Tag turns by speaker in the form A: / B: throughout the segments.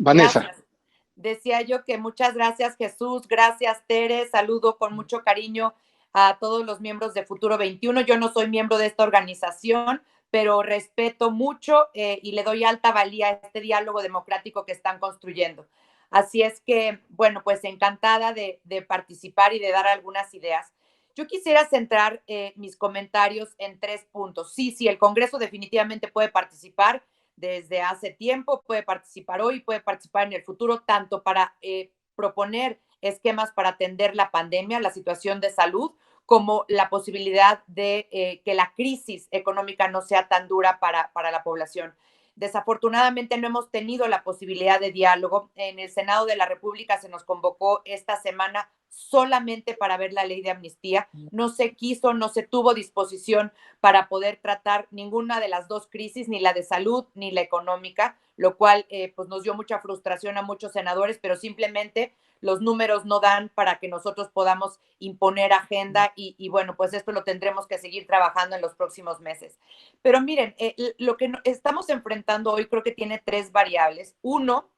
A: Vanessa.
B: Gracias. Decía yo que muchas gracias, Jesús. Gracias, Tere. Saludo con mucho cariño a todos los miembros de Futuro 21. Yo no soy miembro de esta organización, pero respeto mucho y le doy alta valía a este diálogo democrático que están construyendo. Así es que, bueno, pues encantada de participar y de dar algunas ideas. Yo quisiera centrar mis comentarios en 3 puntos. Sí, el Congreso definitivamente puede participar desde hace tiempo, puede participar hoy, puede participar en el futuro, tanto para proponer esquemas para atender la pandemia, la situación de salud, como la posibilidad de que la crisis económica no sea tan dura para la población. Desafortunadamente no hemos tenido la posibilidad de diálogo. En el Senado de la República se nos convocó esta semana solamente para ver la ley de amnistía. No se quiso, no se tuvo disposición para poder tratar ninguna de las dos crisis, ni la de salud ni la económica, lo cual pues nos dio mucha frustración a muchos senadores, pero simplemente los números no dan para que nosotros podamos imponer agenda y bueno, pues esto lo tendremos que seguir trabajando en los próximos meses. Pero miren, lo que estamos enfrentando hoy creo que tiene 3 variables. Uno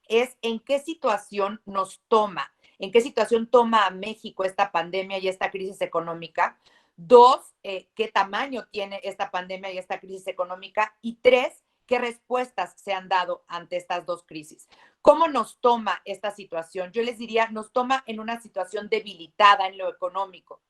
B: es en qué situación nos toma, en qué situación toma a México esta pandemia y esta crisis económica. 2, qué tamaño tiene esta pandemia y esta crisis económica. Y 3, qué respuestas se han dado ante estas dos crisis. ¿Cómo nos toma esta situación? Yo les diría, nos toma en una situación debilitada en lo económico.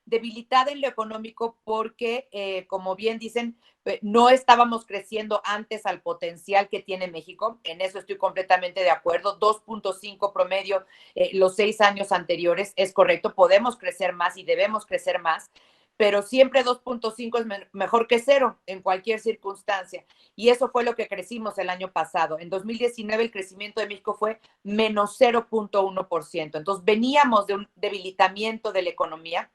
B: Debilitada en lo económico porque, como bien dicen, no estábamos creciendo antes al potencial que tiene México. En eso estoy completamente de acuerdo. 2.5 promedio los 6 años anteriores es correcto. Podemos crecer más y debemos crecer más, pero siempre 2.5 es mejor que 0 en cualquier circunstancia. Y eso fue lo que crecimos el año pasado. En 2019 el crecimiento de México fue menos 0.1%. Entonces veníamos de un debilitamiento de la economía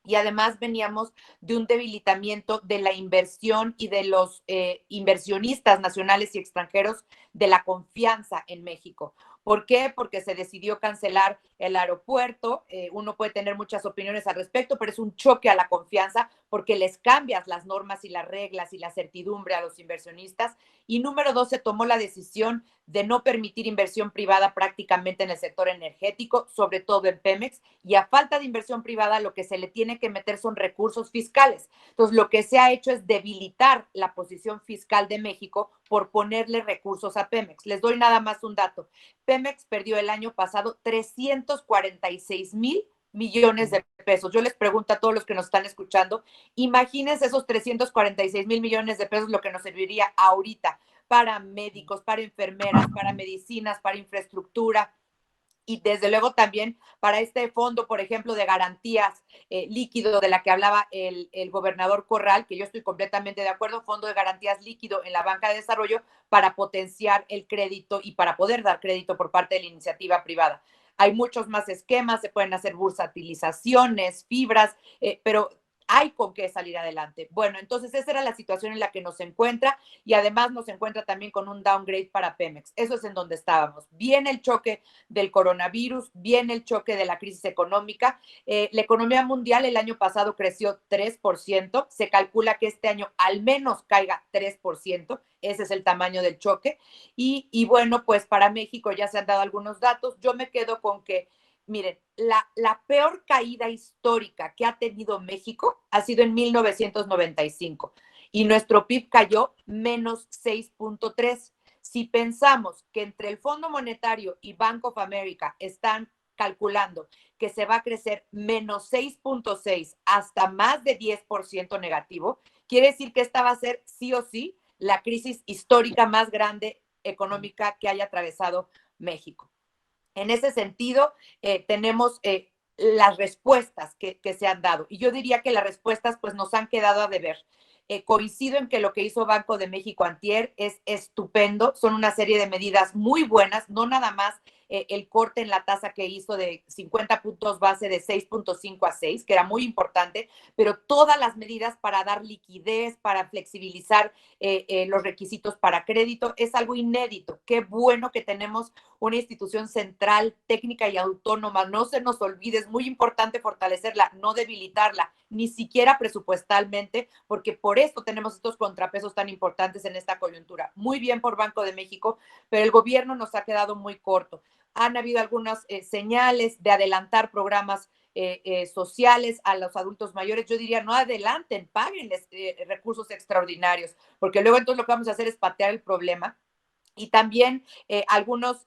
B: y además veníamos de un debilitamiento de la inversión y de los inversionistas nacionales y extranjeros, de la confianza en México. ¿Por qué? Porque se decidió cancelar el aeropuerto. Uno puede tener muchas opiniones al respecto, pero es un choque a la confianza porque les cambias las normas y las reglas y la certidumbre a los inversionistas. Y número 2, se tomó la decisión de no permitir inversión privada prácticamente en el sector energético, sobre todo en Pemex, y a falta de inversión privada lo que se le tiene que meter son recursos fiscales. Entonces, lo que se ha hecho es debilitar la posición fiscal de México por ponerle recursos a Pemex. Les doy nada más un dato. Pemex perdió el año pasado 346,000 millones de pesos. Yo les pregunto a todos los que nos están escuchando, imagínense esos 346,000 millones de pesos, lo que nos serviría ahorita para médicos, para enfermeras, para medicinas, para infraestructura y desde luego también para este fondo, por ejemplo, de garantías líquido de la que hablaba el gobernador Corral, que yo estoy completamente de acuerdo, fondo de garantías líquido en la banca de desarrollo para potenciar el crédito y para poder dar crédito por parte de la iniciativa privada. Hay muchos más esquemas, se pueden hacer bursatilizaciones, fibras, pero hay con qué salir adelante. Bueno, entonces esa era la situación en la que nos encuentra y además nos encuentra también con un downgrade para Pemex. Eso es en donde estábamos. Viene el choque del coronavirus, viene el choque de la crisis económica. La economía mundial el año pasado creció 3%. Se calcula que este año al menos caiga 3%. Ese es el tamaño del choque. Y bueno, pues para México ya se han dado algunos datos. Yo me quedo con que miren, la peor caída histórica que ha tenido México ha sido en 1995 y nuestro PIB cayó menos 6.3. Si pensamos que entre el Fondo Monetario y Bank of America están calculando que se va a crecer menos 6.6 hasta más de 10% negativo, quiere decir que esta va a ser sí o sí la crisis histórica más grande económica que haya atravesado México. En ese sentido, tenemos las respuestas que se han dado. Y yo diría que las respuestas pues nos han quedado a deber. Coincido en que lo que hizo Banco de México antier es estupendo. Son una serie de medidas muy buenas, no nada más el corte en la tasa que hizo de 50 puntos base de 6.5 a 6, que era muy importante, pero todas las medidas para dar liquidez, para flexibilizar los requisitos para crédito, es algo inédito. Qué bueno que tenemos una institución central, técnica y autónoma. No se nos olvide, es muy importante fortalecerla, no debilitarla, ni siquiera presupuestalmente, porque por esto tenemos estos contrapesos tan importantes en esta coyuntura. Muy bien por Banco de México, pero el gobierno nos ha quedado muy corto. Han habido algunas señales de adelantar programas sociales a los adultos mayores. Yo diría, no adelanten, páguenles recursos extraordinarios, porque luego entonces lo que vamos a hacer es patear el problema. Y también algunos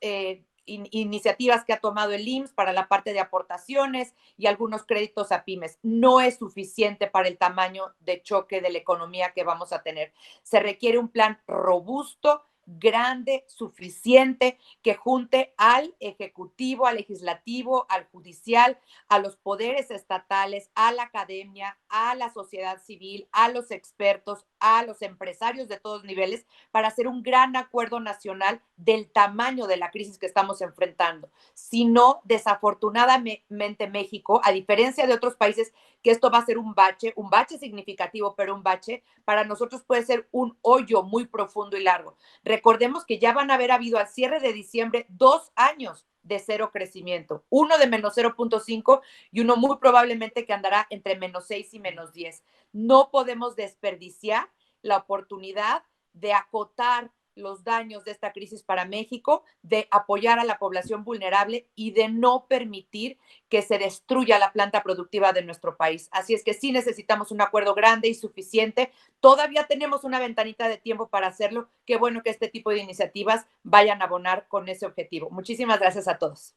B: iniciativas que ha tomado el IMSS para la parte de aportaciones y algunos créditos a pymes. No es suficiente para el tamaño de choque de la economía que vamos a tener. Se requiere un plan robusto, grande, suficiente, que junte al ejecutivo, al legislativo, al judicial, a los poderes estatales, a la academia, a la sociedad civil, a los expertos, a los empresarios de todos niveles, para hacer un gran acuerdo nacional del tamaño de la crisis que estamos enfrentando. Si no, desafortunadamente México, a diferencia de otros países, que esto va a ser un bache significativo, pero un bache, para nosotros puede ser un hoyo muy profundo y largo. Recordemos que ya van a haber habido al cierre de diciembre 2 años de cero crecimiento, uno de menos 0.5 y uno muy probablemente que andará entre menos 6 y menos 10. No podemos desperdiciar la oportunidad de acotar los daños de esta crisis para México, de apoyar a la población vulnerable y de no permitir que se destruya la planta productiva de nuestro país. Así es que sí necesitamos un acuerdo grande y suficiente. Todavía tenemos una ventanita de tiempo para hacerlo. Qué bueno que este tipo de iniciativas vayan a abonar con ese objetivo. Muchísimas gracias a todos.